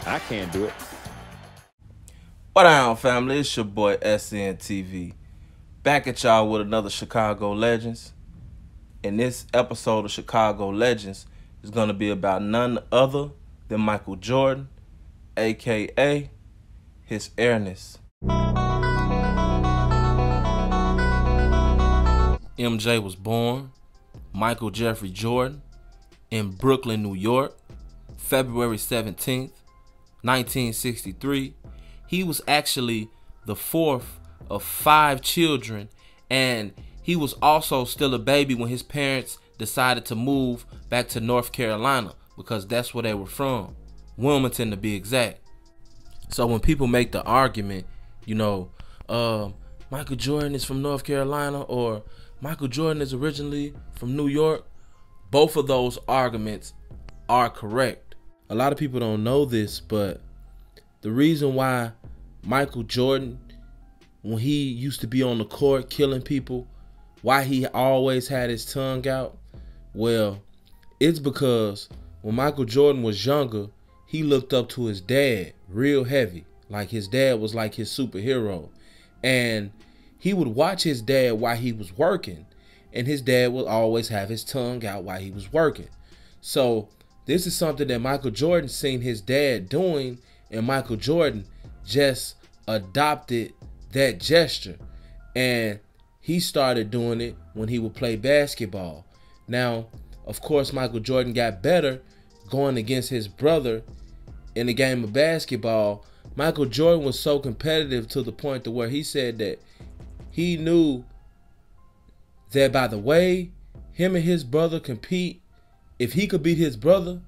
I can't do it. What down, family? It's your boy SNTV. Back at y'all with another Chicago Legends. And this episode of Chicago Legends is going to be about none other than Michael Jordan, aka his Airness. MJ was born Michael Jeffrey Jordan in Brooklyn, New York, February 17th, 1963. He was actually the fourth of 5 children, and he was also still a baby when his parents decided to move back to North Carolina because that's where they were from, Wilmington to be exact. So when people make the argument, Michael Jordan is from North Carolina or Michael Jordan is originally from New York, both of those arguments are correct. A lot of people don't know this, but the reason why Michael Jordan, when he used to be on the court killing people, why he always had his tongue out, well, it's because when Michael Jordan was younger, he looked up to his dad real heavy. Like his dad was like his superhero. And he would watch his dad while he was working, and his dad would always have his tongue out while he was working. So this is something that Michael Jordan seen his dad doing, and Michael Jordan just adopted that gesture. And he started doing it when he would play basketball. Now, of course, Michael Jordan got better going against his brother in the game of basketball. Michael Jordan was so competitive to the point to where he said that he knew that by the way him and his brother compete, if he could beat his brother,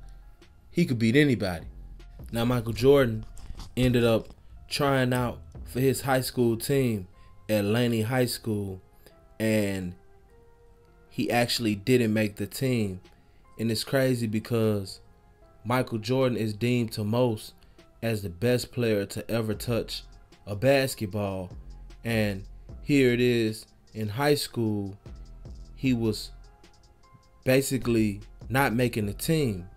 he could beat anybody. Now, Michael Jordan ended up trying out for his high school team at Laney High School, and he actually didn't make the team. And it's crazy because Michael Jordan is deemed to most as the best player to ever touch a basketball, and here it is in high school, he was basically not making the team.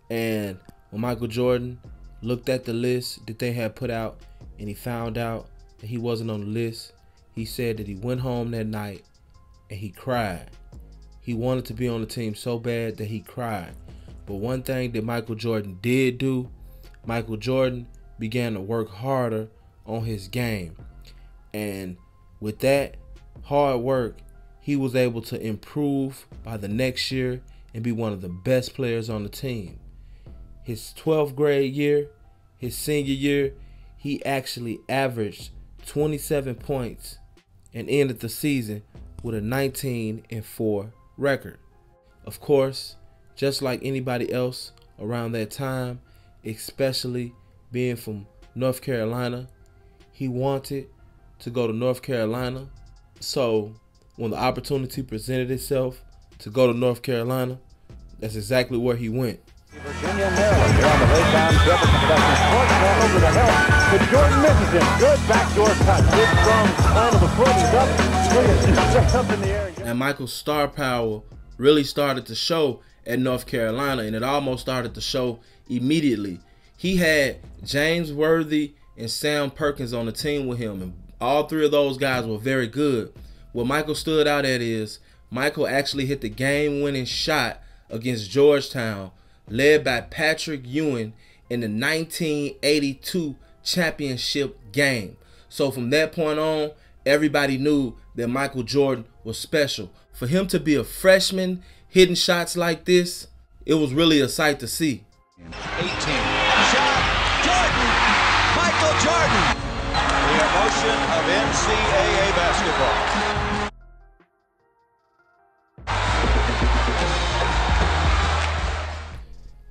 And when Michael Jordan looked at the list that they had put out and he found out that he wasn't on the list, he said that he went home that night and he cried. He wanted to be on the team so bad that he cried. But one thing that Michael Jordan did do, Michael Jordan began to work harder on his game. And with that hard work, he was able to improve by the next year and be one of the best players on the team. His 12th grade year, his senior year, he actually averaged 27 points and ended the season with a 19-4 record. Of course, just like anybody else around that time, especially being from North Carolina, he wanted to go to North Carolina. So when the opportunity presented itself to go to North Carolina, that's exactly where he went. Virginia and Maryland here on the Raytown Jefferson Productions court. Ball over the hill, but Jordan misses him. Good backdoor cut. Good strong slam of the foot. He's up. Straight up in the air. And Michael's star power really started to show at North Carolina, and it almost started to show immediately. He had James Worthy and Sam Perkins on the team with him, and all 3 of those guys were very good. What Michael stood out at is Michael actually hit the game-winning shot against Georgetown, led by Patrick Ewing in the 1982 championship game. So from that point on, everybody knew that Michael Jordan was special. For him to be a freshman hitting shots like this, it was really a sight to see. 18. Shot. Jordan. Michael Jordan. The emotion of NCAA basketball.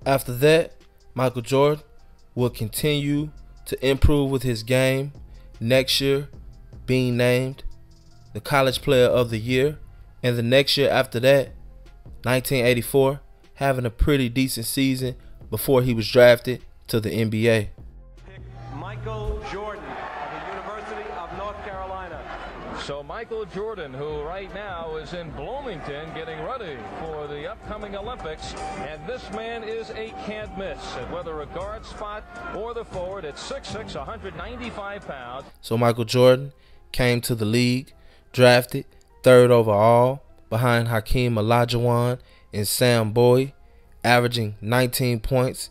After that, Michael Jordan will continue to improve with his game, next year being named the College Player of the Year, and the next year after that, 1984, having a pretty decent season before he was drafted to the NBA. Michael Jordan of the University of North Carolina. So Michael Jordan, who right now is in Bloomington getting ready for the upcoming Olympics, and this man is a can't miss. And whether a guard spot or the forward, at 6'6", 195 pounds. So Michael Jordan came to the league, drafted 3rd overall behind Hakeem Olajuwon and Sam Bowie, averaging 19 points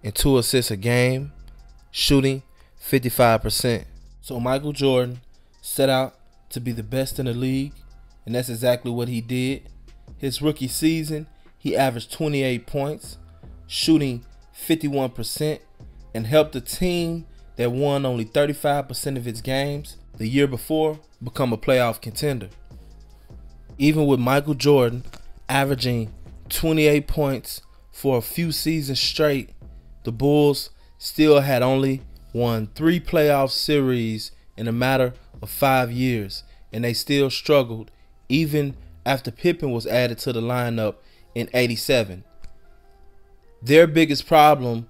and 2 assists a game, shooting 55%. So Michael Jordan set out to be the best in the league, and that's exactly what he did. His rookie season, he averaged 28 points, shooting 51%, and helped a team that won only 35% of its games the year before become a playoff contender. Even with Michael Jordan averaging 28 points for a few seasons straight, the Bulls still had only won 3 playoff series in a matter of 5 years, and they still struggled even after Pippen was added to the lineup in '87. Their biggest problem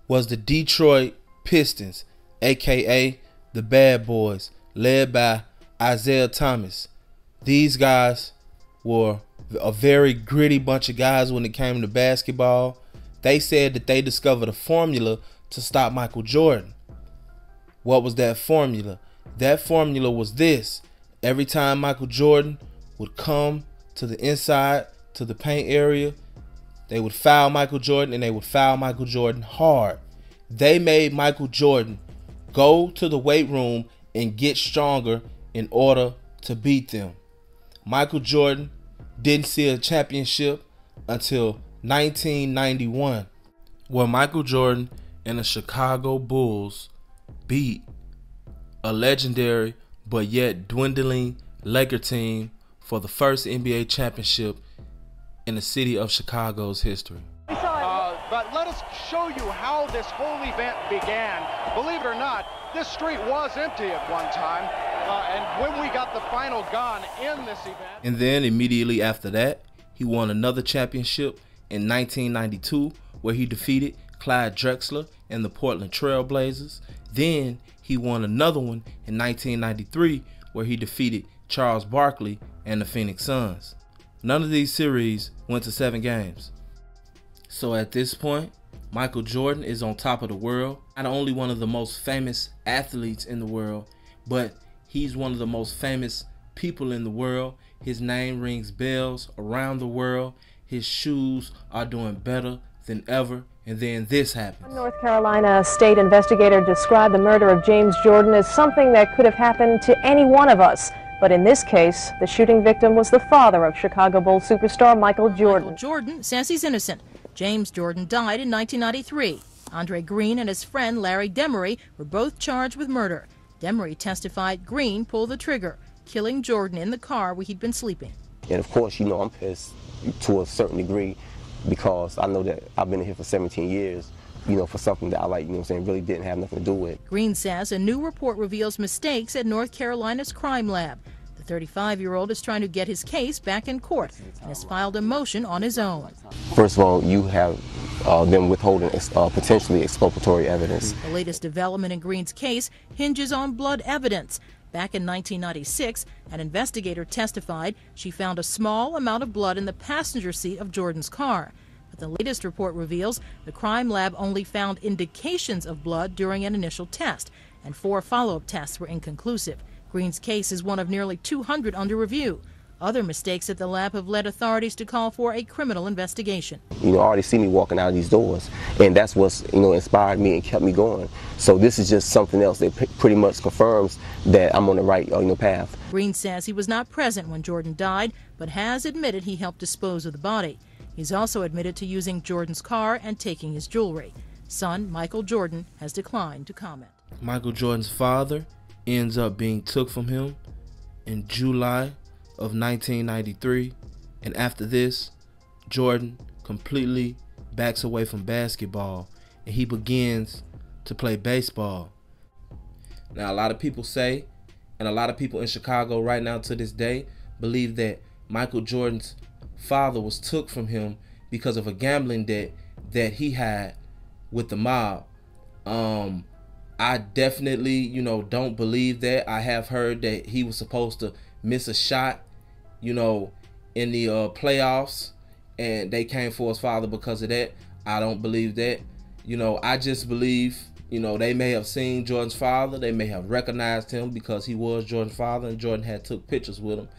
was the Detroit Pistons, aka the Bad Boys, led by Isaiah Thomas. These guys were a very gritty bunch of guys when it came to basketball. They said that they discovered a formula to stop Michael Jordan. What was that formula? That formula was this: every time Michael Jordan would come to the inside, to the paint area, they would foul Michael Jordan, and they would foul Michael Jordan hard. They made Michael Jordan go to the weight room and get stronger in order to beat them. Michael Jordan didn't see a championship until 1991, where Michael Jordan and the Chicago Bulls beat a legendary but yet dwindling Laker team for the first NBA championship in the city of Chicago's history. But let us show you how this whole event began. Believe it or not, this street was empty at one time, and when we got the final gun in this event. And then immediately after that, he won another championship in 1992, where he defeated Clyde Drexler and the Portland Trail Blazers. Then he won another one in 1993, where he defeated Charles Barkley and the Phoenix Suns. None of these series went to 7 games. So at this point, Michael Jordan is on top of the world. Not only one of the most famous athletes in the world, but he's one of the most famous people in the world. His name rings bells around the world. His shoes are doing better than ever. And then this happens. North Carolina state investigator described the murder of James Jordan as something that could have happened to any one of us. But in this case, the shooting victim was the father of Chicago Bulls superstar Michael Jordan. Michael Jordan says he's innocent. James Jordan died in 1993. Andre Green and his friend Larry Demery were both charged with murder. Demery testified Green pulled the trigger, killing Jordan in the car where he'd been sleeping. And of course, you know, I'm pissed to a certain degree because I know that I've been here for 17 years, you know, for something that I like, you know what I'm saying, really didn't have nothing to do with. Green says a new report reveals mistakes at North Carolina's crime lab. The 35-year-old is trying to get his case back in court and has filed a motion on his own. First of all, you have them withholding potentially exculpatory evidence. The latest development in Green's case hinges on blood evidence. Back in 1996, an investigator testified she found a small amount of blood in the passenger seat of Jordan's car. But the latest report reveals the crime lab only found indications of blood during an initial test, and 4 follow-up tests were inconclusive. Green's case is one of nearly 200 under review. Other mistakes at the lab have led authorities to call for a criminal investigation. You know, already see me walking out of these doors, and that's what's, you know, inspired me and kept me going. So this is just something else that pretty much confirms that I'm on the right, path. Green says he was not present when Jordan died, but has admitted he helped dispose of the body. He's also admitted to using Jordan's car and taking his jewelry. Son Michael Jordan has declined to comment. Michael Jordan's father ends up being took from him in July of 1993, and after this, Jordan completely backs away from basketball and he begins to play baseball. Now, a lot of people say, and a lot of people in Chicago right now to this day believe that Michael Jordan's father was took from him because of a gambling debt that he had with the mob. I definitely, you know, don't believe that. I have heard that he was supposed to miss a shot, you know, in the playoffs, and they came for his father because of that. I don't believe that. You know, I just believe, you know, they may have seen Jordan's father. They may have recognized him because he was Jordan's father, and Jordan had took pictures with him.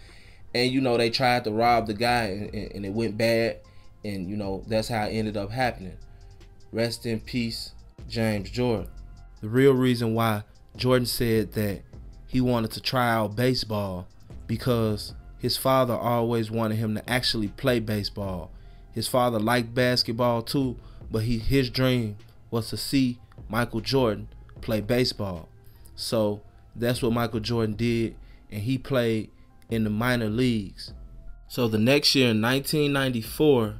And, you know, they tried to rob the guy, and it went bad. And, you know, that's how it ended up happening. Rest in peace, James Jordan. The real reason why Jordan said that he wanted to try out baseball because his father always wanted him to actually play baseball. His father liked basketball too, but his dream was to see Michael Jordan play baseball. So that's what Michael Jordan did, and he played in the minor leagues. So the next year in 1994,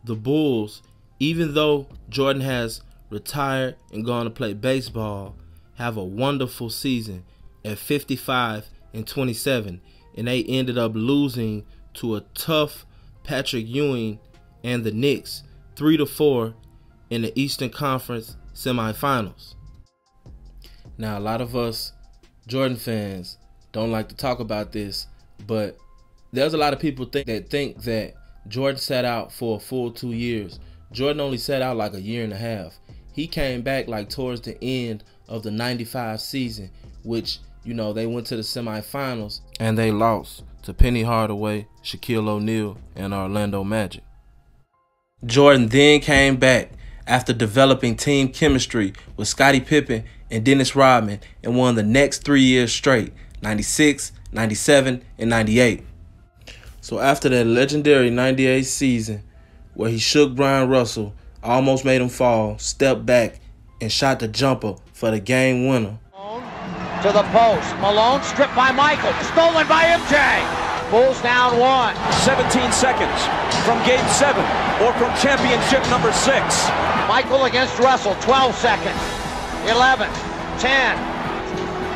the Bulls, even though Jordan has retired and gone to play baseball, have a wonderful season at 55-27, and they ended up losing to a tough Patrick Ewing and the Knicks 3-4 in the Eastern Conference semifinals. Now, a lot of us Jordan fans don't like to talk about this, but there's a lot of people that think that Jordan sat out for a full 2 years. Jordan only sat out like a year and a half. He came back like towards the end of the 95 season, which, you know, they went to the semifinals and they lost to Penny Hardaway, Shaquille O'Neal, and Orlando Magic. Jordan then came back after developing team chemistry with Scottie Pippen and Dennis Rodman and won the next 3 years straight, 96, 97, and 98. So after that legendary 98 season where he shook Brian Russell, almost made him fall, stepped back, and shot the jumper for the game winner. To the post. Malone stripped by Michael. Stolen by MJ. Bulls down 1. 17 seconds from Game 7 or from championship number 6. Michael against Russell. 12 seconds. 11. 10.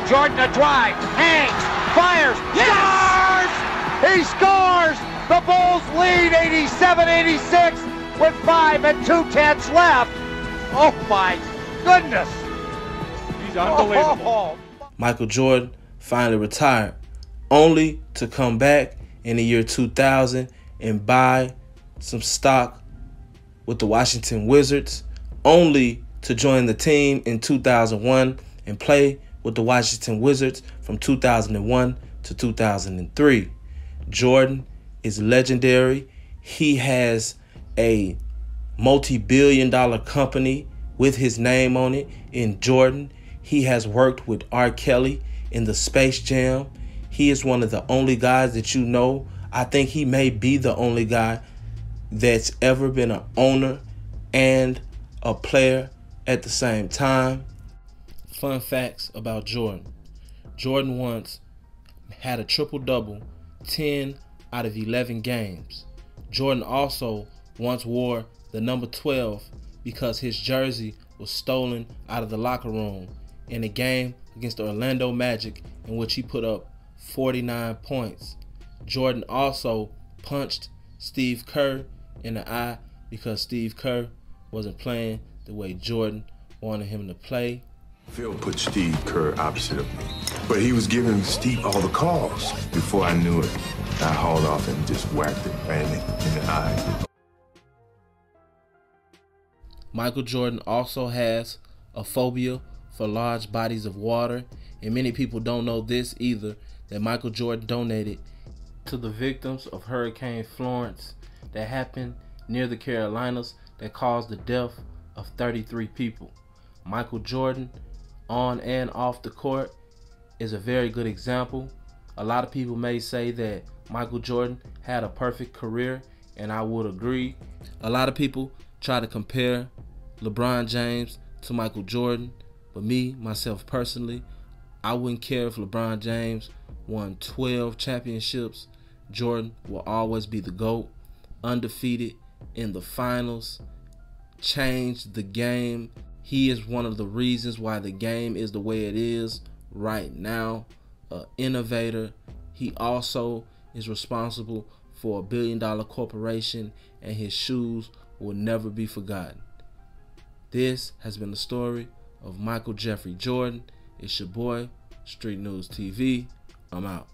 Jordan a drive. Hangs. Fires. Yes! Scores! He scores! The Bulls lead 87-86 with 5 2/10 left. Oh my goodness. He's unbelievable. Michael Jordan finally retired, only to come back in the year 2000 and buy some stock with the Washington Wizards, only to join the team in 2001 and play with the Washington Wizards from 2001 to 2003. Jordan is legendary. He has a multi-billion-dollar company with his name on it in Jordan. He has worked with R. Kelly in the Space Jam. He is one of the only guys that you know. I think he may be the only guy that's ever been an owner and a player at the same time. Fun facts about Jordan. Jordan once had a triple-double 10 out of 11 games. Jordan also once wore the number 12 because his jersey was stolen out of the locker room in a game against the Orlando Magic in which he put up 49 points. Jordan also punched Steve Kerr in the eye because Steve Kerr wasn't playing the way Jordan wanted him to play. Phil put Steve Kerr opposite of me, but he was giving Steve all the calls. Before I knew it, I hauled off and just whacked him right in the eye. Michael Jordan also has a phobia for large bodies of water, and many people don't know this either, that Michael Jordan donated to the victims of Hurricane Florence that happened near the Carolinas that caused the death of 33 people. Michael Jordan, on and off the court, is a very good example. A lot of people may say that Michael Jordan had a perfect career, and I would agree. A lot of people try to compare LeBron James to Michael Jordan, but myself personally, I wouldn't care if LeBron James won 12 championships. Jordan will always be the GOAT, undefeated in the finals, changed the game. He is one of the reasons why the game is the way it is right now, an innovator. He also is responsible for a $1 billion corporation, and his shoes will never be forgotten. This has been the story of Michael Jeffrey Jordan. It's your boy, Street News TV. I'm out.